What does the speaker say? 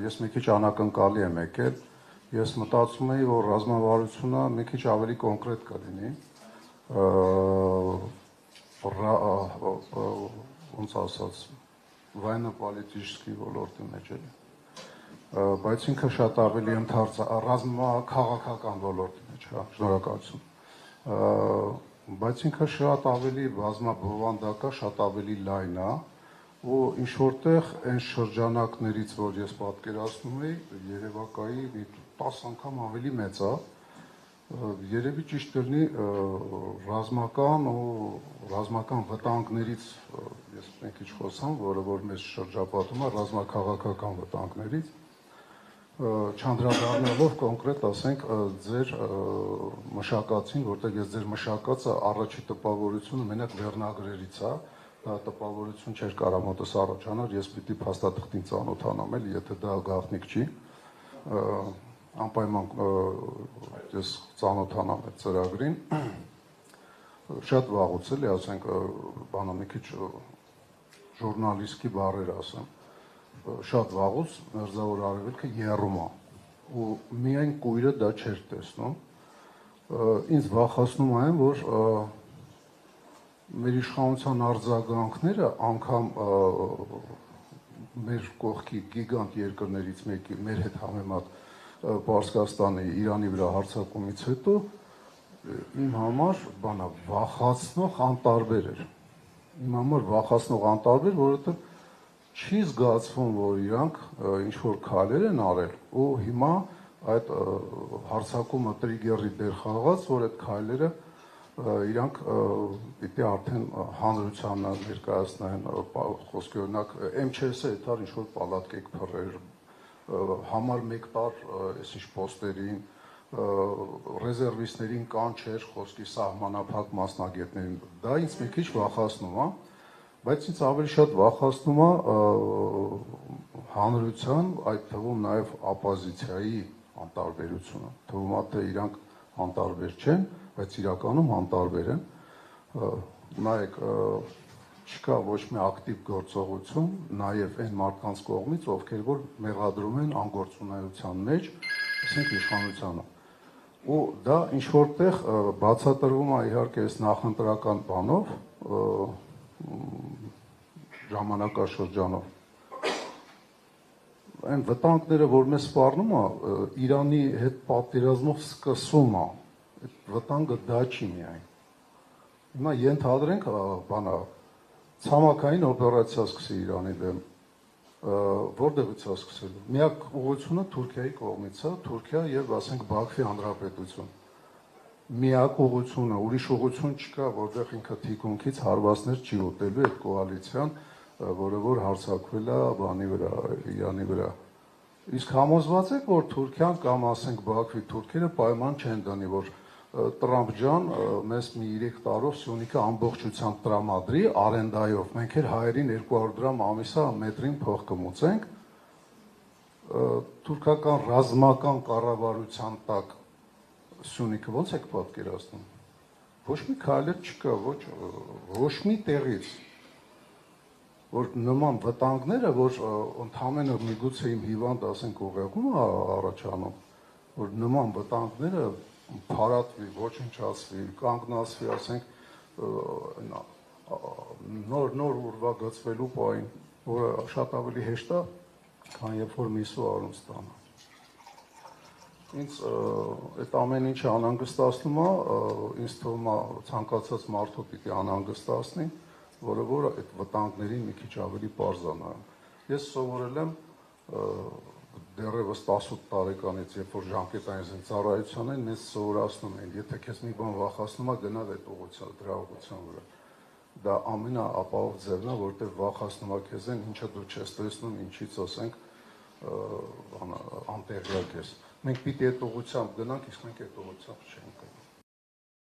ես մի քիչ անակնկալի եմ եկել, ես մտածում էի, որ ռազմավարությունը մի քիչ ավելի կոնկրետ կլինի, ոնց ասած, военно-политический ոլորտի մեջ էլի, բայց ինքը շատ ավելի ռազմաքաղաքական ոլորտի մեջ, շնորհակալություն, բայց ինքը շատ ավելի բազմաբովանդակա, շատ ավելի լայն է, ու ինչ որտեղ այն շրջանակներից, որ ես պատկերացնում էի, Երևակայի 10 անգամ ավելի մեծ է, երևի ճիշտ կլինի ռազմական վտանգներից, ես մի քիչ խոսամ, որը որ մեզ շրջապատում է ռազմաքաղաքական վտանգներից, չանդրադառնալով կոնկրետ, ասենք, ձեր մշակածին, որտեղ ես ձեր մշակածը առաջի տպավորությունը մենակ վերնագրերից է, դա տպավորություն չէր կարա մոտս առաջանար, ես պիտի փաստաթղթին ծանոթանամ էլ, եթե դա գաղտնիք չի, անպայման ես ծանոթանամ այդ ծրագրին, շատ վաղուց էլի, ասենք, բանը մի քիչ ժուրնալիստի բառեր ասեմ, շատ վաղուց Մերձավոր Արևելքը եռում է, ու միայն կույրը դա չէր տեսնում, ինձ վախեցնում այն, որ մեր իշխանության արձագանքները անգամ մեր կողքի գիգանտ երկրներից մեկի, մեր հետ համեմատ Պարսկաստանի, Իրանի վրա հարձակումից հետո իմ համար վախացնող անտարբեր էր, որովհետև չի զգացվում, որ իրանք ինչ-որ քայլեր են արել ու հիմա այդ հարձակումը տրիգերի դեր խաղաց, որ այդ քայլերը իրանք պիտի արդեն հանրությանը ներկայացնեն, խոսքի օրինակ MÇS-ը էթար ինչ-որ պալատկեք փռեր, համար մեկ տար այսինչ պոստերին, ռեզերվիստներին կանչեր խոսքի սահմանափակ մասնագետներին, դա ինձ մի քիչ վախացնում է, բայց ինձ ավելի շատ վախացնում է հանրության, այդ թվում նաև ապոզիցիայի անտարբերությունը, թվում է թե իրանք անտարբեր չեն, բայց իրականում անտարբեր են, նայեք, չկա ոչ մի ակտիվ գործողություն, նաև այն մարդկանց կողմից, ովքեր որ մեղադրում են անգործունայության մեջ, ասենք իշխանությանը, ու դա ինչ որտեղ բացատրվում է իհարկե այս նախընտրական բանով, ժամանակաշրջանով, այն վտանգները, որ մեզ սպառնում է, Իրանի հետ պատերազմով սկսում է, այդ վտանգը դա չի միայն, հիմա ենթադրենք ցամաքային օպերացիա սկսի Իրանի դեմ, որտեղից է սկսելու, միակ ուղղությունը Թուրքիայի կողմից է, Թուրքիա և ասենք Բաքվի Հանրապետություն, միակ ուղղությունը, ուրիշ ուղղություն չկա, որտեղ ինքը թիկունքից հարվածներ չի ուտելու այդ կոալիցիան, որը որ հարձակվել է բանի վրա, Իրանի վրա, իսկ համոզված եք, որ Թուրքիան կամ ասենք Բաքվի թուրքերը պայման չեն դնի, որ Տրամփ ջան, մեզ մի 3 տարով Սյունիքը ամբողջությամբ տրամադրի, արենդայով, մենք էլ հայերին 200 դրամ ամիսա մետրին փող կմուծենք, թուրքական ռազմական կառավարության տակ Սյունիքը ո՞նց եք պատկերացնում, ոչ մի քայլեր չկա, ոչ մի տեղից, որ նման վտանգները, որ ընդհանրապես միգուցե իմ հիվանդ ասենք ուղեղում է առաջանում, որ նման վտանգները փարատվի, ոչնչացվի, կանգնացվի, ասենք նոր ուրվագծվելու պահին, որը շատ ավելի հեշտ է, քան երբ որ միսու արուն ստանա։ Ինձ այդ ամեն ինչը անհանգստացնում է, ինձ թվում է ցանկացած մարդու պիտի անհանգստացնի, որը որ այդ վտանգներին մի քիչ ավելի պարզանա։ Ես սովորել եմ դեռևս 18 տարեկանից, երբ որ ժամկետային զինծառայության են, մեզ սովորացնում են, եթե քեզ մի բան վախացնում է, գնալ այդ դրա ուղղության վրա։ Դա ամենաապահով ձևն է, որտեղ վախացնում է քեզ են, ինչը դու չես տեսնում, ինչից ասենք անտեղյակ ես։ Մենք պիտի այդ ուղղությամբ գնանք, իսկ մենք այդ ուղղությամբ չենք գնա։